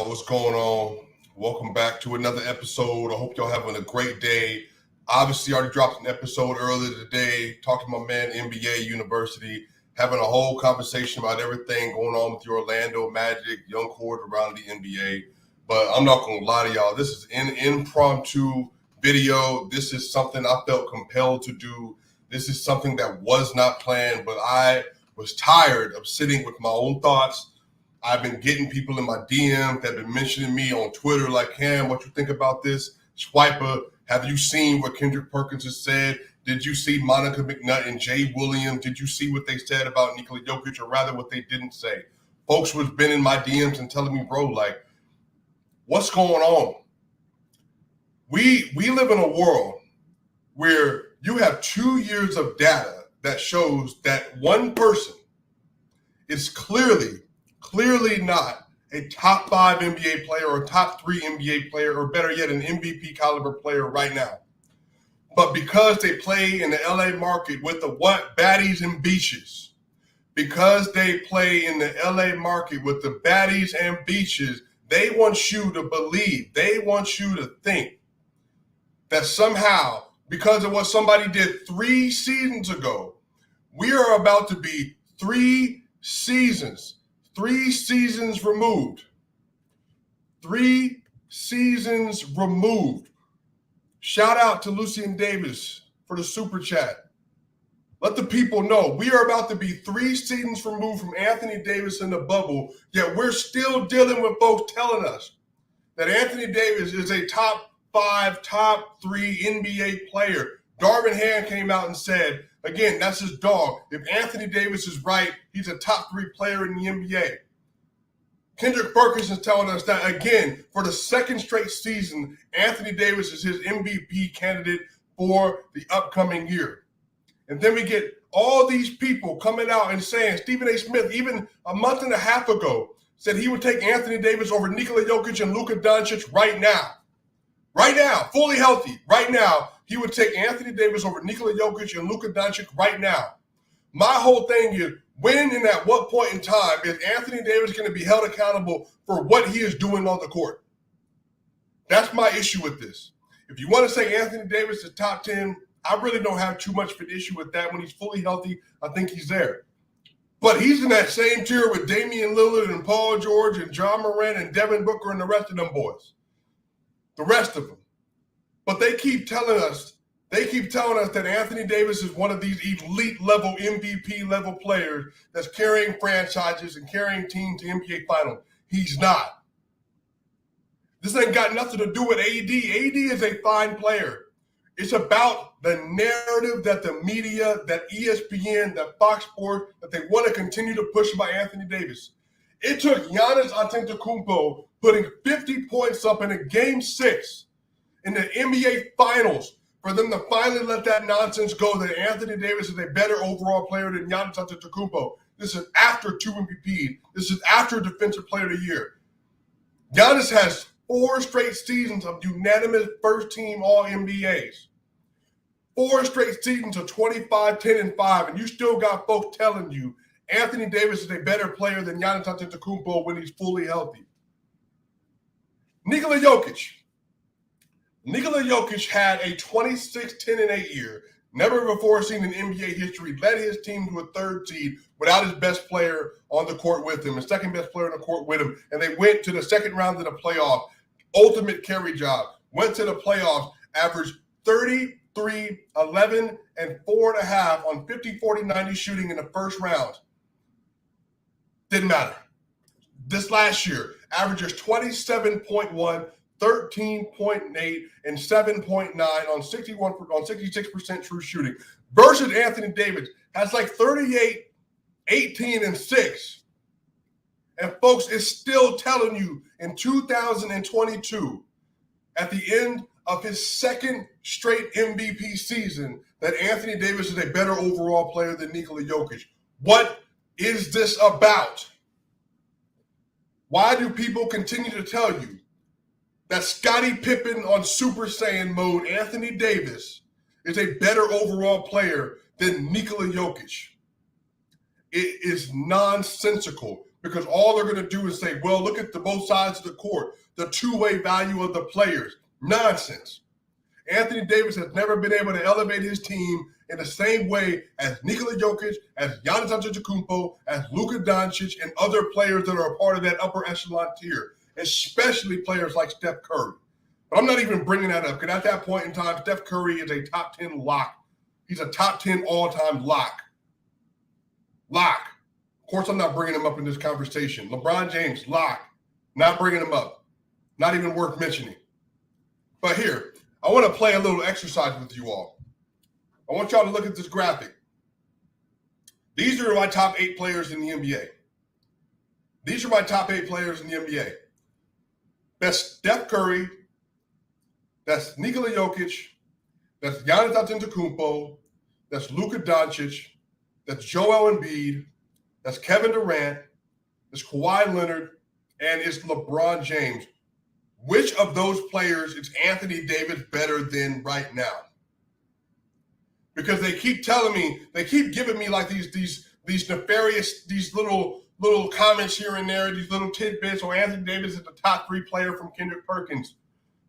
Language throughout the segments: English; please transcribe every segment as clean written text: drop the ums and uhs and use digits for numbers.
What's going on? Welcome back to another episode. I hope y'all having a great day. Obviously, I already dropped an episode earlier today talking to my man, NBA University, having a whole conversation about everything going on with your Orlando Magic, young core around the NBA. But I'm not going to lie to y'all. This is an impromptu video. This is something I felt compelled to do. This is something that was not planned, but I was tired of sitting with my own thoughts. I've been getting people in my DM that have been mentioning me on Twitter like, Cam, what you think about this? Swipa, have you seen what Kendrick Perkins has said? Did you see Monica McNutt and Jay Williams? Did you see what they said about Nikola Jokic, or rather what they didn't say? Folks was been in my DMs and telling me, bro, like, what's going on? We live in a world where you have 2 years of data that shows that one person is clearly not a top 5 NBA player or top 3 NBA player, or better yet, an MVP caliber player right now. But because they play in the LA market with the baddies and beaches, because they play in the LA market with the baddies and beaches, they want you to believe, they want you to think that somehow, because of what somebody did 3 seasons ago, we are about to be 3 seasons removed. 3 seasons removed. Shout out to Lucian Davis for the super chat. Let the people know we are about to be 3 seasons removed from Anthony Davis in the bubble, yet we're still dealing with folks telling us that Anthony Davis is a top 5, top 3 NBA player. Darvin Ham came out and said, again, that's his dog. If Anthony Davis is right, he's a top 3 player in the NBA. Kendrick Perkins is telling us that, again, for the second straight season, Anthony Davis is his MVP candidate for the upcoming year. And then we get all these people coming out and saying, Stephen A. Smith, even a month and a half ago, said he would take Anthony Davis over Nikola Jokic and Luka Doncic right now. Right now, fully healthy, right now, he would take Anthony Davis over Nikola Jokic and Luka Doncic right now. My whole thing is, when and at what point in time is Anthony Davis going to be held accountable for what he is doing on the court? That's my issue with this. If you want to say Anthony Davis is top 10, I really don't have too much of an issue with that. When he's fully healthy, I think he's there. But he's in that same tier with Damian Lillard and Paul George and John Morant and Devin Booker and the rest of them boys. The rest of them. But they keep telling us that Anthony Davis is one of these elite level MVP level players that's carrying franchises and carrying teams to NBA finals. He's not. This ain't got nothing to do with AD. AD is a fine player. It's about the narrative that the media, that ESPN, that Fox Sports, that they want to continue to push by Anthony Davis. It took Giannis Antetokounmpo putting 50 points up in a Game 6 in the NBA Finals for them to finally let that nonsense go that Anthony Davis is a better overall player than Giannis Antetokounmpo. This is after 2 MVPs. This is after Defensive Player of the Year. Giannis has 4 straight seasons of unanimous first-team All-NBAs. 4 straight seasons of 25, 10, and 5, and you still got folks telling you Anthony Davis is a better player than Giannis Antetokounmpo when he's fully healthy. Nikola Jokic. Nikola Jokic had a 26, 10, and 8 year, never before seen in NBA history, led his team to a 3rd seed without his best player on the court with him, his second best player on the court with him, and they went to the second round of the playoff. Ultimate carry job. Went to the playoffs, averaged 33, 11, and 4.5 on 50, 40, 90 shooting in the first round. Didn't matter. This last year, averages 27.1, 13.8, and 7.9 on 66% true shooting. Versus Anthony Davis has like 38, 18, and 6. And folks, is still telling you in 2022, at the end of his second straight MVP season, that Anthony Davis is a better overall player than Nikola Jokic. What is this about? Why do people continue to tell you that Scottie Pippen on Super Saiyan mode, Anthony Davis, is a better overall player than Nikola Jokic? It is nonsensical. because all they're going to do is say, well, look at the both sides of the court, the two-way value of the players. Nonsense. Anthony Davis has never been able to elevate his team in the same way as Nikola Jokic, as Giannis Antetokounmpo, as Luka Doncic, and other players that are a part of that upper echelon tier, especially players like Steph Curry. But I'm not even bringing that up because at that point in time, Steph Curry is a top 10 lock. He's a top 10 all-time lock. Lock. Of course, I'm not bringing him up in this conversation. LeBron James, lock. Not bringing him up. Not even worth mentioning. But here, I want to play a little exercise with you all. I want y'all to look at this graphic. These are my top 8 players in the NBA. These are my top 8 players in the NBA. That's Steph Curry. That's Nikola Jokic. That's Giannis Antetokounmpo. That's Luka Doncic. That's Joel Embiid. That's Kevin Durant. That's Kawhi Leonard. And it's LeBron James. Which of those players is Anthony Davis better than right now? Because they keep telling me, they keep giving me like these nefarious, these little comments here and there, these little tidbits. Or Anthony Davis is the top 3 player from Kendrick Perkins.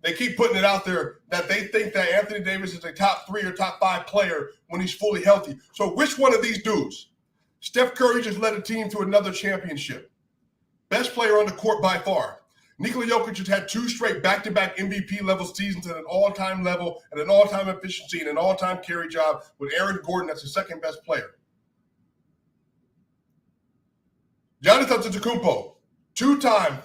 They keep putting it out there that they think that Anthony Davis is a top 3 or top 5 player when he's fully healthy. So which one of these dudes? Steph Curry just led a team to another championship. Best player on the court by far. Nikola Jokic has had 2 straight back-to-back MVP level seasons at an all-time level, at an all-time efficiency, and an all-time carry job with Aaron Gordon as the second best player. Giannis Antetokounmpo, 2-time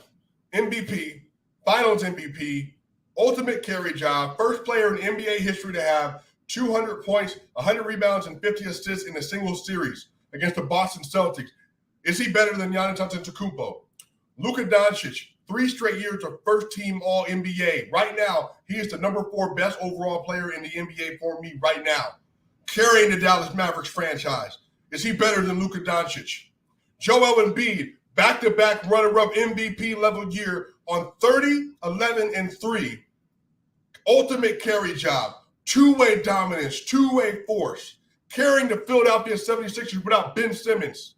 MVP, Finals MVP, ultimate carry job, first player in NBA history to have 200 points, 100 rebounds, and 50 assists in a single series against the Boston Celtics. Is he better than Giannis Antetokounmpo? Luka Doncic, 3 straight years of first-team All-NBA. Right now, he is the number 4 best overall player in the NBA for me right now, carrying the Dallas Mavericks franchise. Is he better than Luka Doncic? Joel Embiid, back-to-back runner-up MVP level year on 30, 11, and 3. Ultimate carry job, 2-way dominance, 2-way force, carrying the Philadelphia 76ers without Ben Simmons.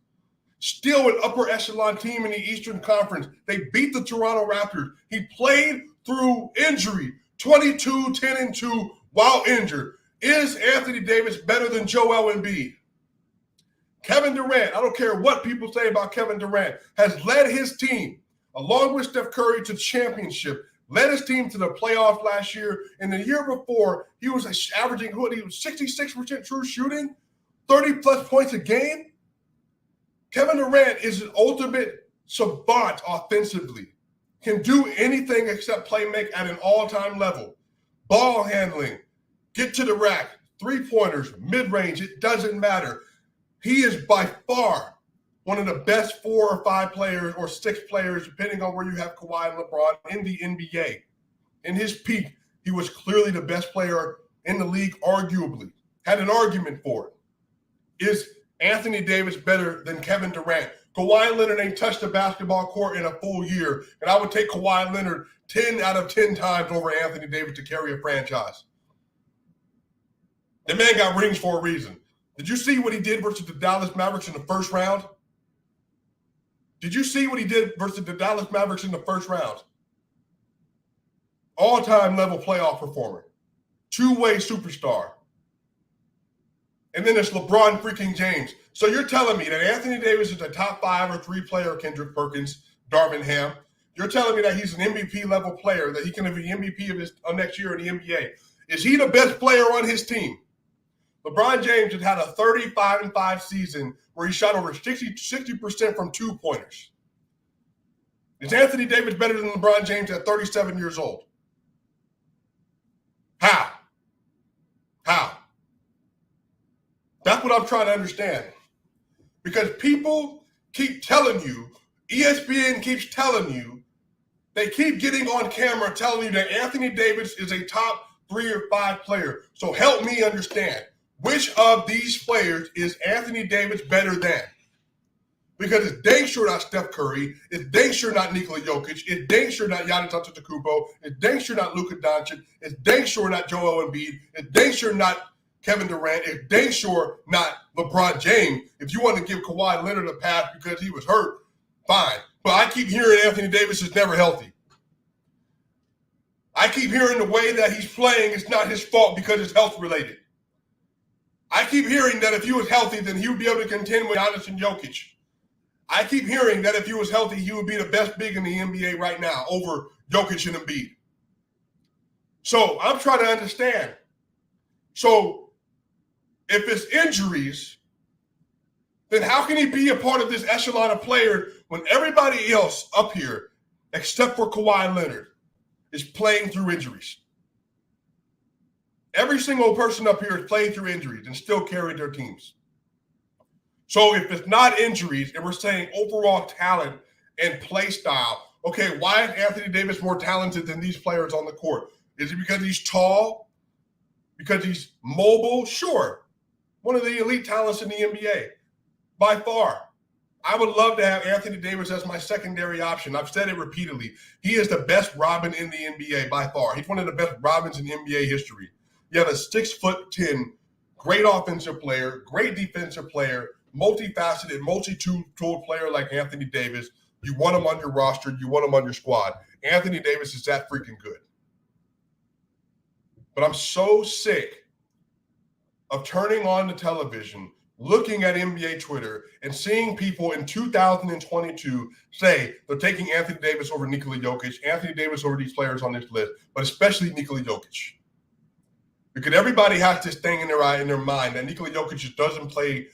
Still an upper echelon team in the Eastern Conference. They beat the Toronto Raptors. He played through injury, 22, 10, and 2 while injured. Is Anthony Davis better than Joel Embiid? Kevin Durant, I don't care what people say about Kevin Durant, has led his team, along with Steph Curry, to championship. Led his team to the playoffs last year. And the year before, he was averaging 66% true shooting, 30-plus points a game. Kevin Durant is an ultimate savant offensively. Can do anything except play make at an all-time level. Ball handling, get to the rack, 3-pointers, mid-range, it doesn't matter. He is by far one of the best 4 or 5 players or 6 players, depending on where you have Kawhi and LeBron, in the NBA. In his peak, he was clearly the best player in the league, arguably. Had an argument for it. Is Anthony Davis better than Kevin Durant? Kawhi Leonard ain't touched the basketball court in a full year, and I would take Kawhi Leonard 10 out of 10 times over Anthony Davis to carry a franchise. The man got rings for a reason. Did you see what he did versus the Dallas Mavericks in the first round? Did you see what he did versus the Dallas Mavericks in the first round? All-time level playoff performer. 2-way superstar. And then it's LeBron freaking James. So you're telling me that Anthony Davis is a top 5 or 3 player, Kendrick Perkins, Darvin Ham. You're telling me that he's an MVP level player, that he can be MVP of his next year in the NBA. Is he the best player on his team? LeBron James has had a 35-5 season where he shot over 60% from 2-pointers. Is Anthony Davis better than LeBron James at 37 years old? How? That's what I'm trying to understand. Because people keep telling you, ESPN keeps telling you, they keep getting on camera telling you that Anthony Davis is a top 3 or 5 player. So help me understand. Which of these players is Anthony Davis better than? Because it's dang sure not Steph Curry. It's dang sure not Nikola Jokic. It's dang sure not Giannis Antetokounmpo. It's dang sure not Luka Doncic. It's dang sure not Joel Embiid. It's dang sure not Kevin Durant. It's dang sure not LeBron James. If you want to give Kawhi Leonard a pass because he was hurt, Fine. But I keep hearing Anthony Davis is never healthy. I keep hearing the way that he's playing is not his fault because it's health related. I keep hearing that if he was healthy, then he would be able to contend with Giannis and Jokic. I keep hearing that if he was healthy, he would be the best big in the NBA right now over Jokic and Embiid. So I'm trying to understand. So if it's injuries, then how can he be a part of this echelon of players when everybody else up here, except for Kawhi Leonard, is playing through injuries? Every single person up here is playing through injuries and still carrying their teams. So if it's not injuries and we're saying overall talent and play style, okay, why is Anthony Davis more talented than these players on the court? Is it because he's tall? Because he's mobile? Sure. One of the elite talents in the NBA, by far. I would love to have Anthony Davis as my secondary option. I've said it repeatedly. He is the best Robin in the NBA by far. He's one of the best Robins in NBA history. You have a 6'10", great offensive player, great defensive player, multifaceted, multi-tool player like Anthony Davis. You want him on your roster. You want him on your squad. Anthony Davis is that freaking good. But I'm so sick of turning on the television, looking at NBA Twitter, and seeing people in 2022 say they're taking Anthony Davis over Nikola Jokic, Anthony Davis over these players on this list, but especially Nikola Jokic. Because everybody has this thing in their mind that Nikola Jokic just doesn't play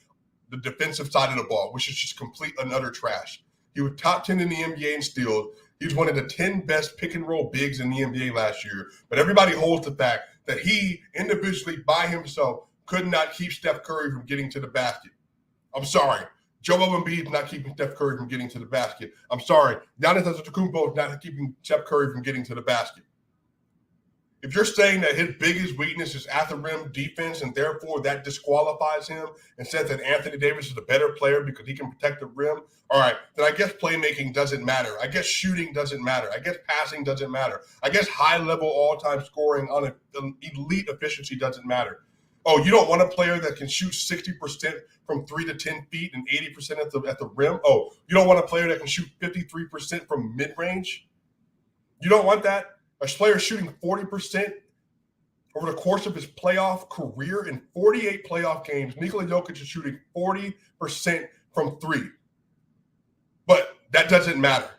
the defensive side of the ball, which is just complete and utter trash. He was top 10 in the NBA in steals. He was one of the 10 best pick-and-roll bigs in the NBA last year. But everybody holds the fact that he individually by himself could not keep Steph Curry from getting to the basket. I'm sorry. Joel Embiid is not keeping Steph Curry from getting to the basket. I'm sorry. Giannis Antetokounmpo is not keeping Steph Curry from getting to the basket. If you're saying that his biggest weakness is at the rim defense and therefore that disqualifies him and says that Anthony Davis is a better player because he can protect the rim, all right, then I guess playmaking doesn't matter. I guess shooting doesn't matter. I guess passing doesn't matter. I guess high-level all-time scoring on an elite efficiency doesn't matter. Oh, you don't want a player that can shoot 60% from 3 to 10 feet and 80% at the rim? Oh, you don't want a player that can shoot 53% from mid-range? You don't want that? A player shooting 40% over the course of his playoff career in 48 playoff games. Nikola Jokic is shooting 40% from 3. But that doesn't matter.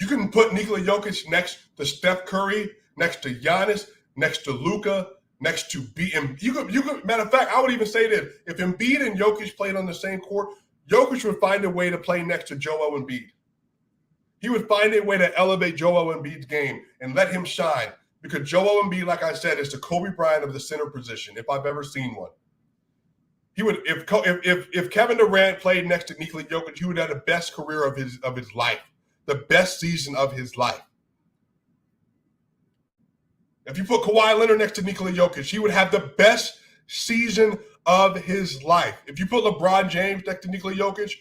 You can put Nikola Jokic next to Steph Curry, next to Giannis, next to Luka, next to you could. Matter of fact, I would even say this: if Embiid and Jokic played on the same court, Jokic would find a way to play next to Joel Embiid. He would find a way to elevate Joel Embiid's game and let him shine, because Joel Embiid, like I said, is the Kobe Bryant of the center position, if I've ever seen one. He would, if Kevin Durant played next to Nikola Jokic, he would have the best career of his life, the best season of his life. If you put Kawhi Leonard next to Nikola Jokic, he would have the best season of his life. If you put LeBron James next to Nikola Jokic,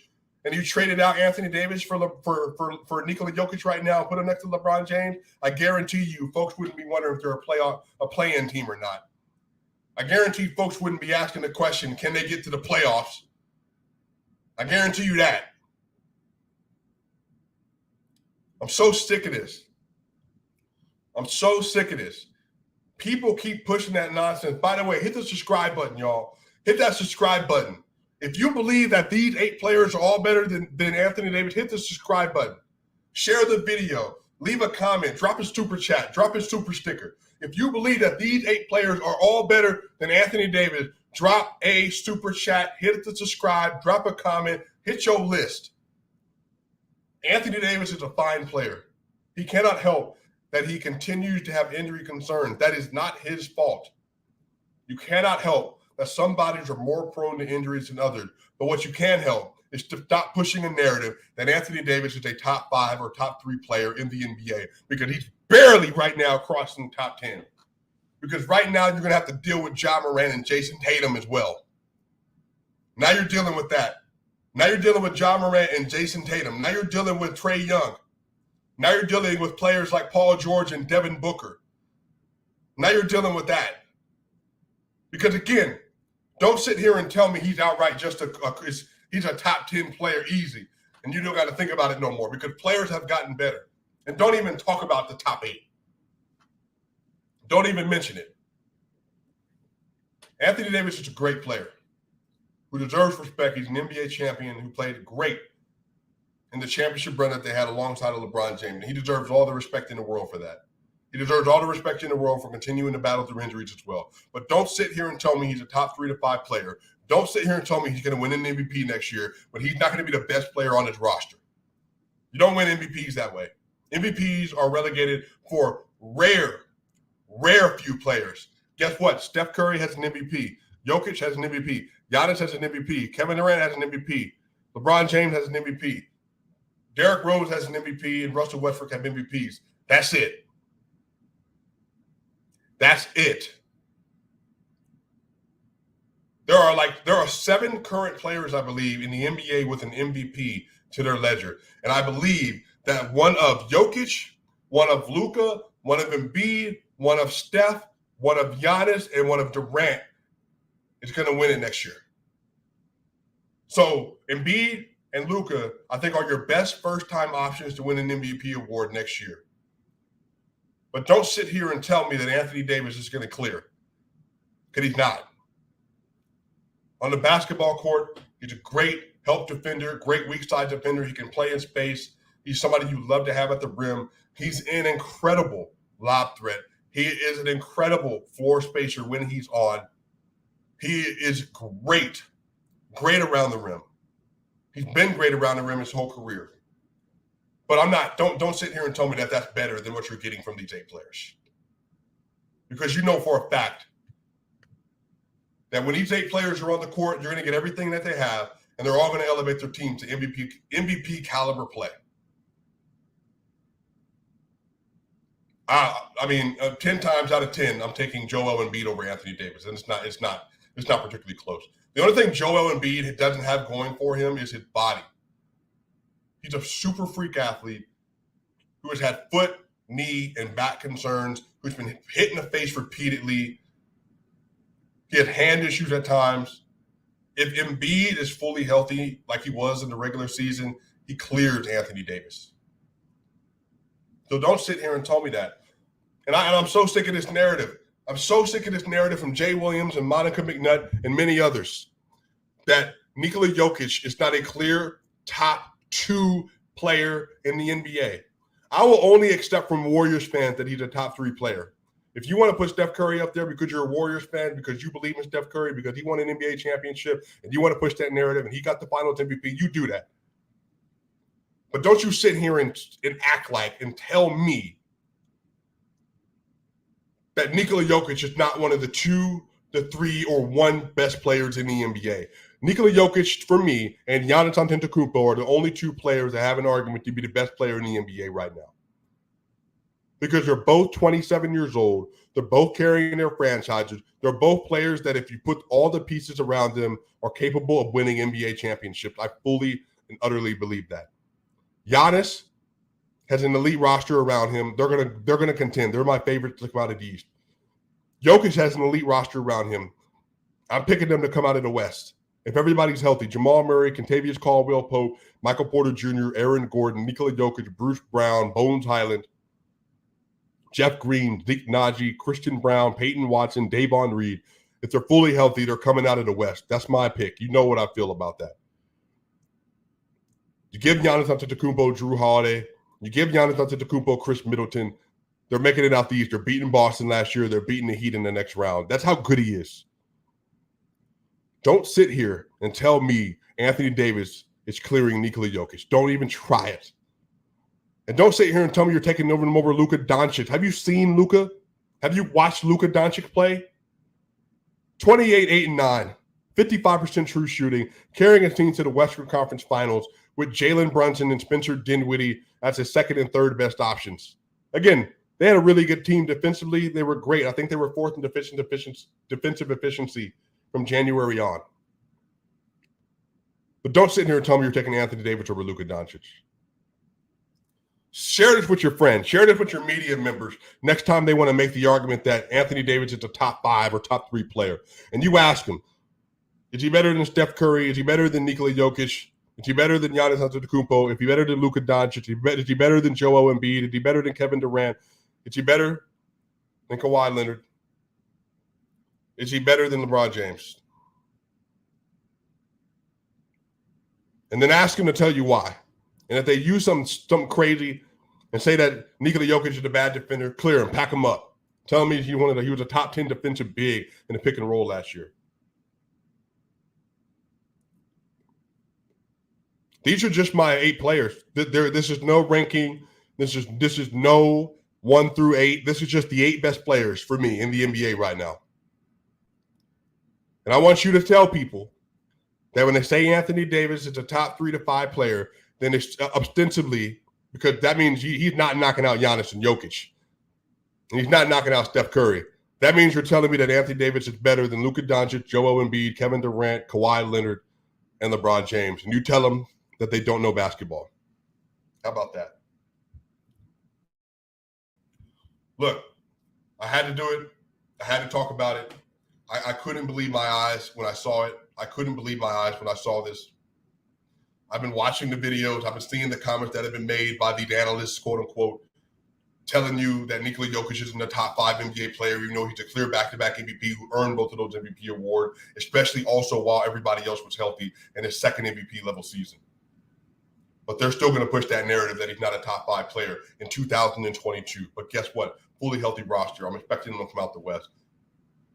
and you traded out Anthony Davis for Nikola Jokic right now and put him next to LeBron James, I guarantee you folks wouldn't be wondering if they're a play-in team or not. I guarantee folks wouldn't be asking the question, can they get to the playoffs? I guarantee you that. I'm so sick of this. I'm so sick of this. People keep pushing that nonsense. By the way, hit the subscribe button, y'all. Hit that subscribe button. If you believe that these 8 players are all better than Anthony Davis, hit the subscribe button. Share the video. Leave a comment. Drop a super chat. Drop a super sticker. If you believe that these 8 players are all better than Anthony Davis, drop a super chat. Hit the subscribe. Drop a comment. Hit your list. Anthony Davis is a fine player. He cannot help that he continues to have injury concerns. That is not his fault. You cannot help that some bodies are more prone to injuries than others. But what you can help is to stop pushing a narrative that Anthony Davis is a top 5 or top 3 player in the NBA, because he's barely right now crossing top 10. Because right now you're going to have to deal with Ja Morant and Jason Tatum as well. Now you're dealing with that. Now you're dealing with Ja Morant and Jason Tatum. Now you're dealing with Trae Young. Now you're dealing with players like Paul George and Devin Booker. Now you're dealing with that. Because again, don't sit here and tell me he's outright just he's a top 10 player easy. And you don't got to think about it no more because players have gotten better. And don't even talk about the top 8. Don't even mention it. Anthony Davis is a great player who deserves respect. He's an NBA champion who played great in the championship run that they had alongside of LeBron James. And he deserves all the respect in the world for that. He deserves all the respect in the world for continuing to battle through injuries as well. But don't sit here and tell me he's a top 3 to 5 player. Don't sit here and tell me he's going to win an MVP next year when he's not going to be the best player on his roster. You don't win MVPs that way. MVPs are relegated for rare few players. Guess what? Steph Curry has an MVP. Jokic has an MVP. Giannis has an MVP. Kevin Durant has an MVP. LeBron James has an MVP. Derrick Rose has an MVP, and Russell Westbrook have MVPs. That's it. That's it. There are 7 current players, I believe, in the NBA with an MVP to their ledger. And I believe that one of Jokic, one of Luka, one of Embiid, one of Steph, one of Giannis, and one of Durant is going to win it next year. So Embiid and Luka, I think, are your best first-time options to win an MVP award next year. But don't sit here and tell me that Anthony Davis is going to clear, because he's not. On the basketball court, he's a great help defender, great weak side defender. He can play in space. He's somebody you love to have at the rim. He's an incredible lob threat. He is an incredible floor spacer when he's on. He is great around the rim. He's been great around the rim his whole career. But I'm not. Don't sit here and tell me that that's better than what you're getting from these 8 players. Because you know for a fact that when these 8 players are on the court, you're going to get everything that they have, and they're all going to elevate their team to MVP caliber play. 10 times out of 10, I'm taking Joel Embiid over Anthony Davis, and it's not particularly close. The only thing Joel Embiid doesn't have going for him is his body. He's a super freak athlete who has had foot, knee, and back concerns, who's been hit in the face repeatedly. He had hand issues at times. If Embiid is fully healthy like he was in the regular season, he clears Anthony Davis. So don't sit here and tell me that. And I'm so sick of this narrative. I'm so sick of this narrative from Jay Williams and Monica McNutt and many others that Nikola Jokic is not a clear top 2 player in the NBA. I will only accept from Warriors fans that he's a top 3 player. If you want to put Steph Curry up there because you're a Warriors fan, because you believe in Steph Curry, because he won an NBA championship, and you want to push that narrative and he got the finals MVP, you do that. But don't you sit here and act like and tell me that Nikola Jokic is not one of the 2, the 3, or 1 best players in the NBA. Nikola Jokic, for me, and Giannis Antetokounmpo are the only 2 players that have an argument to be the best player in the NBA right now. Because they're both 27 years old. They're both carrying their franchises. They're both players that if you put all the pieces around them are capable of winning NBA championships. I fully and utterly believe that. Giannis has an elite roster around him. They're gonna contend. They're my favorites to come out of the East. Jokic has an elite roster around him. I'm picking them to come out of the West. If everybody's healthy, Jamal Murray, Kentavious Caldwell-Pope, Michael Porter Jr., Aaron Gordon, Nikola Jokic, Bruce Brown, Bones Highland, Jeff Green, Zeke Naji, Christian Brown, Peyton Watson, Davon Reed. If they're fully healthy, they're coming out of the West. That's my pick. You know what I feel about that. You give Giannis Antetokounmpo Drew Holiday. You give Giannis Antetokounmpo Chris Middleton. They're making it out the East. They're beating Boston last year. They're beating the Heat in the next round. That's how good he is. Don't sit here and tell me Anthony Davis is clearing Nikola Jokic. Don't even try it. And don't sit here and tell me you're taking him over Luka Doncic. Have you seen Luka? Have you watched Luka Doncic play? 28, 8, and 9. 55% true shooting, carrying his team to the Western Conference Finals with Jalen Brunson and Spencer Dinwiddie as his second and third best options. Again, they had a really good team defensively. They were great. I think they were 4th in defensive efficiency from January on. But don't sit here and tell me you're taking Anthony Davis over Luka Doncic. Share this with your friends. Share this with your media members next time they want to make the argument that Anthony Davis is a top 5 or top 3 player. And you ask them, is he better than Steph Curry? Is he better than Nikola Jokic? Is Is he better than Giannis Antetokounmpo? Is he better than Luka Doncic? Is he better than Joel Embiid? Is he better than Kevin Durant? Is he better than Kawhi Leonard? Is he better than LeBron James? And then ask him to tell you why. And if they use something crazy and say that Nikola Jokic is a bad defender, clear him, pack him up. Tell me he was a top 10 defensive big in the pick and roll last year. These are just my 8 players. This is no ranking. This is no 1 through 8. This is just the 8 best players for me in the NBA right now. And I want you to tell people that when they say Anthony Davis is a top 3 to 5 player, then it's ostensibly because that means he's not knocking out Giannis and Jokic. And he's not knocking out Steph Curry. That means you're telling me that Anthony Davis is better than Luka Doncic, Joel Embiid, Kevin Durant, Kawhi Leonard, and LeBron James. And you tell them that they don't know basketball. How about that? Look, I had to do it. I had to talk about it. I couldn't believe my eyes when I saw it. I couldn't believe my eyes when I saw this. I've been watching the videos. I've been seeing the comments that have been made by these analysts, quote unquote, telling you that Nikola Jokic isn't a top 5 NBA player, even though he's a clear back-to-back MVP who earned both of those MVP awards, especially also while everybody else was healthy in his second MVP level season. But they're still going to push that narrative that he's not a top 5 player in 2022. But guess what? Fully healthy roster. I'm expecting him to come out the West.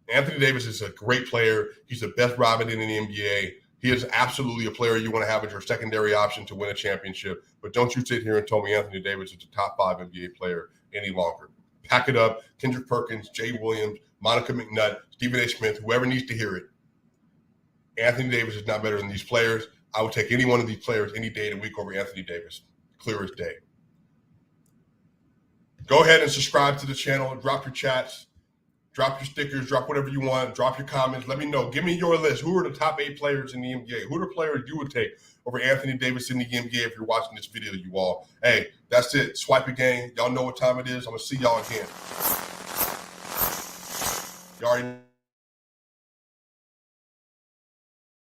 Anthony Davis is a great player. He's the best Robin in the NBA. He is absolutely a player you want to have as your secondary option to win a championship. But don't you sit here and tell me Anthony Davis is a top 5 NBA player any longer. Pack it up. Kendrick Perkins, Jay Williams, Monica McNutt, Stephen A. Smith, whoever needs to hear it. Anthony Davis is not better than these players. I would take any one of these players any day of the week over Anthony Davis. Clear as day. Go ahead and subscribe to the channel. Drop your chats. Drop your stickers. Drop whatever you want. Drop your comments. Let me know. Give me your list. Who are the top 8 players in the NBA? Who are the players you would take over Anthony Davis in the NBA if you're watching this video, you all? Hey, that's it. Swipe again. Y'all know what time it is. I'm going to see y'all again. Y'all already